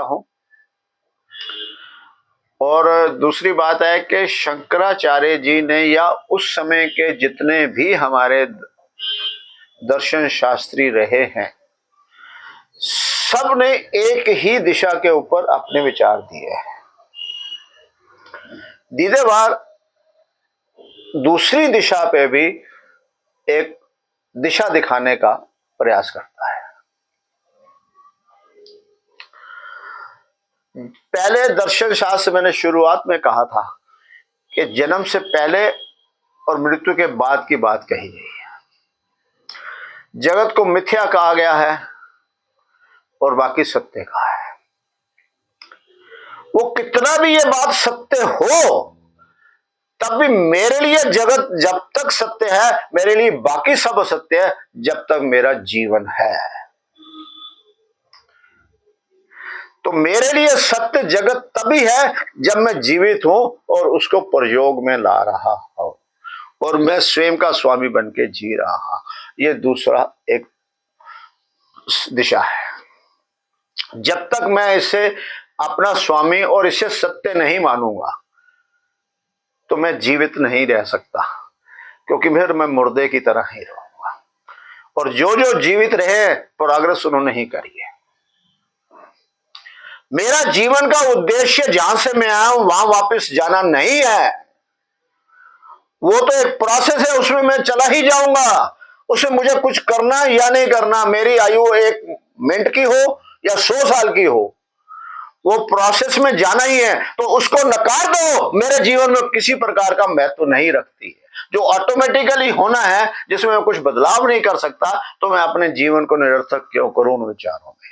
हूं। और दूसरी बात है कि शंकराचार्य जी ने या उस समय के जितने भी हमारे दर्शन शास्त्री रहे हैं, सब ने एक ही दिशा के ऊपर अपने विचार दिए हैं। दीदे बार दूसरी दिशा पे भी एक दिशा दिखाने का प्रयास करता है। पहले दर्शन शास्त्र मैंने शुरुआत में कहा था कि जन्म से पहले और मृत्यु के बाद की बात कही गई है। जगत को मिथ्या कहा गया है और बाकी सत्य कहा है। वो कितना भी ये बात सत्य हो, तब भी मेरे लिए जगत जब तक सत्य है, मेरे लिए बाकी सब असत्य है जब तक मेरा जीवन है। तो मेरे लिए सत्य जगत तभी है जब मैं जीवित हूं और उसको प्रयोग में ला रहा हूं और मैं स्वयं का स्वामी बन के जी रहा हूं। ये दूसरा एक दिशा है। जब तक मैं इसे अपना स्वामी और इसे सत्य नहीं मानूंगा तो मैं जीवित नहीं रह सकता, क्योंकि फिर मैं मुर्दे की तरह ही रहूंगा। और जो जो जीवित रहे प्रोग्रेस उन्होंने ही करी है। मेरा जीवन का उद्देश्य जहां से मैं आया हूं वहां वापस जाना नहीं है। वो तो एक प्रोसेस है, उसमें मैं चला ही जाऊंगा। उसमें मुझे कुछ करना या नहीं करना, मेरी आयु 1 मिनट की हो या 100 साल की हो, वो प्रोसेस में जाना ही है। तो उसको नकार दो, मेरे जीवन में किसी प्रकार का महत्व नहीं रखती है। जो ऑटोमेटिकली होना है, जिसमें मैं कुछ बदलाव नहीं कर सकता, तो मैं अपने जीवन को निरर्थक क्यों करूं उन विचारों में।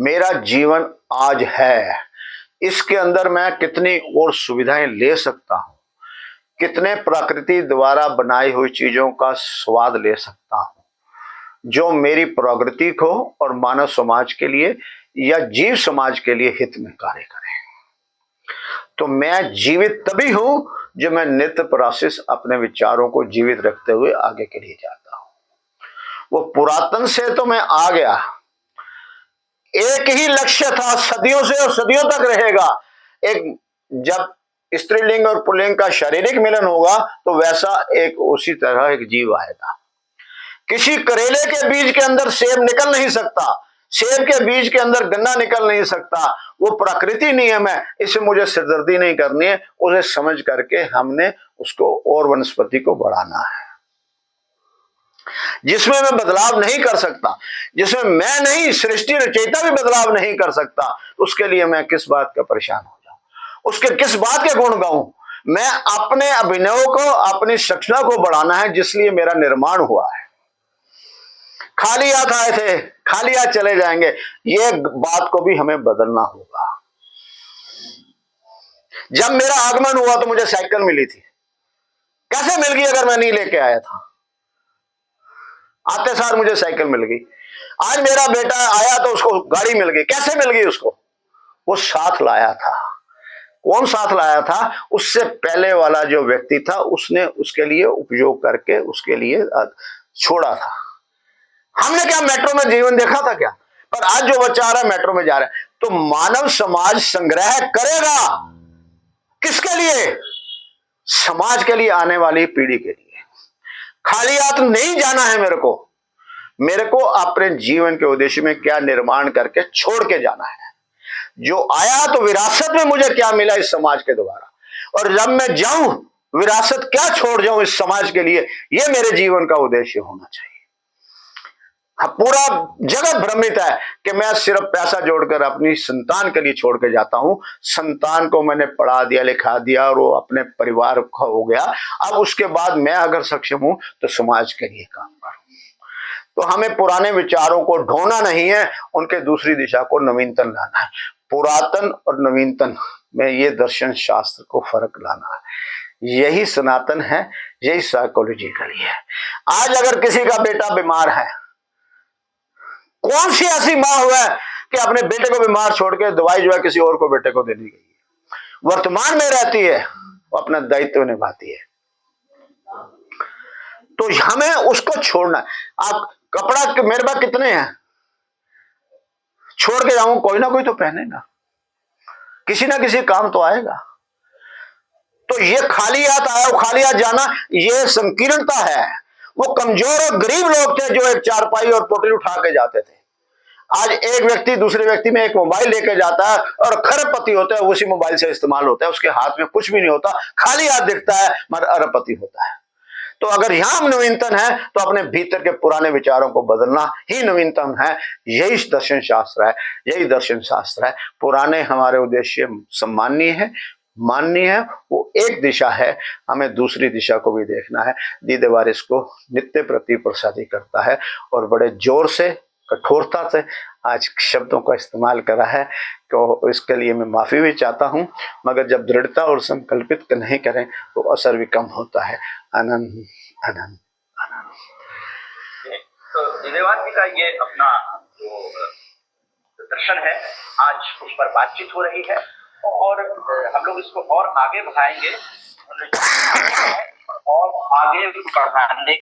मेरा जीवन आज है, इसके अंदर मैं कितनी और सुविधाएं ले सकता हूं, कितने प्रकृति द्वारा बनाई हुई चीजों का स्वाद ले सकता हूं, जो मेरी प्रगति को और मानव समाज के लिए या जीव समाज के लिए हित में कार्य करें। तो मैं जीवित तभी हूं जो मैं नित्य प्रोसेस अपने विचारों को जीवित रखते हुए आगे के लिए जाता हूं। वो पुरातन से तो मैं आ गया, एक ही लक्ष्य था सदियों से और सदियों तक रहेगा। एक जब स्त्रीलिंग और पुल्लिंग का शारीरिक मिलन होगा तो वैसा एक उसी तरह एक जीव आएगा। किसी करेले के बीज के अंदर सेब निकल नहीं सकता, सेब के बीज के अंदर गन्ना निकल नहीं सकता। वो प्रकृति नियम है, इससे मुझे सिरदर्दी नहीं करनी है। उसे समझ करके हमने उसको और वनस्पति को बढ़ाना है, जिसमें मैं बदलाव नहीं कर सकता, जिसमें मैं नहीं सृष्टि रचयिता भी बदलाव नहीं कर सकता। उसके लिए मैं किस बात का परेशान हो जाऊं, उसके किस बात के गुण गाऊं। मैं अपने अभिनव को, अपनी सक्षमता को बढ़ाना है, जिसलिए मेरा निर्माण हुआ है। खाली हाथ आए थे, खाली हाथ चले जाएंगे, ये बात को भी हमें बदलना होगा। जब मेरा आगमन हुआ तो मुझे साइकिल मिली थी, कैसे मिल गई अगर मैं नहीं लेके आया था? आते सार मुझे साइकिल मिल गई। आज मेरा बेटा आया तो उसको गाड़ी मिल गई, कैसे मिल गई उसको? वो साथ लाया था। कौन साथ लाया था? उससे पहले वाला जो व्यक्ति था, उसने उसके लिए उपयोग करके उसके लिए छोड़ा था। हमने क्या मेट्रो में जीवन देखा था क्या? पर आज जो बच्चा आ रहा है मेट्रो में जा रहा है। तो मानव समाज संग्रह करेगा किसके लिए? समाज के लिए, आने वाली पीढ़ी के लिए। खाली हाथ नहीं जाना है मेरे को अपने जीवन के उद्देश्य में क्या निर्माण करके छोड़ के जाना है। जो आया तो विरासत में मुझे क्या मिला इस समाज के द्वारा, और जब मैं जाऊं विरासत क्या छोड़ जाऊं इस समाज के लिए, यह मेरे जीवन का उद्देश्य होना चाहिए। पूरा जगत भ्रमित है कि मैं सिर्फ पैसा जोड़कर अपनी संतान के लिए छोड़ के जाता हूं। संतान को मैंने पढ़ा दिया, लिखा दिया और वो अपने परिवार का हो गया। अब उसके बाद मैं अगर सक्षम हूं तो समाज के लिए काम करूं। तो हमें पुराने विचारों को ढोना नहीं है, उनके दूसरी दिशा को नवीनतन लाना है। पुरातन और नवीनतन में ये दर्शन शास्त्र को फर्क लाना है। यही सनातन है, यही साइकोलॉजिकल है। आज अगर किसी का बेटा बीमार है, कौन सी ऐसी मां हुआ है कि अपने बेटे को बीमार छोड़ के दवाई जो है किसी और को बेटे को दे दी गई है? वर्तमान में रहती है, वो अपना दायित्व निभाती है। तो हमें उसको छोड़ना। आप कपड़ा मेरे पास कितने हैं? छोड़ के जाऊं, कोई ना कोई तो पहनेगा, किसी ना किसी काम तो आएगा। तो ये खाली हाथ आया वो खाली हाथ जाना, ये संकीर्णता है। वो कमजोर और गरीब लोग थे जो एक चारपाई और पोटली उठा के जाते थे। आज एक व्यक्ति दूसरे व्यक्ति में एक मोबाइल लेके जाता है और खरबपति होता है, उसी मोबाइल से इस्तेमाल होता है, उसके हाथ में कुछ भी नहीं होता, खाली हाथ दिखता है मगर अरबपति होता है। तो अगर यहां नवीनतम है तो अपने भीतर के पुराने विचारों को बदलना ही नवीनतम है। यही दर्शन शास्त्र है, यही दर्शन शास्त्र है। पुराने हमारे उद्देश्य सम्माननीय है, माननीय है, वो एक दिशा है, हमें दूसरी दिशा को भी देखना है। दीदे वारिस को नित्य प्रति प्रसादी करता है और बड़े जोर से कठोरता से आज शब्दों का इस्तेमाल करा है, तो इसके लिए मैं माफी भी चाहता हूं, मगर जब दृढ़ता और संकल्पित नहीं करें तो असर भी कम होता है। आनंद आनंद आनंद। तो दिव्यवान जी का ये अपना जो दर्शन है, आज उस पर बातचीत हो रही है और हम लोग इसको और आगे बढ़ाएंगे और आगे बढ़ाने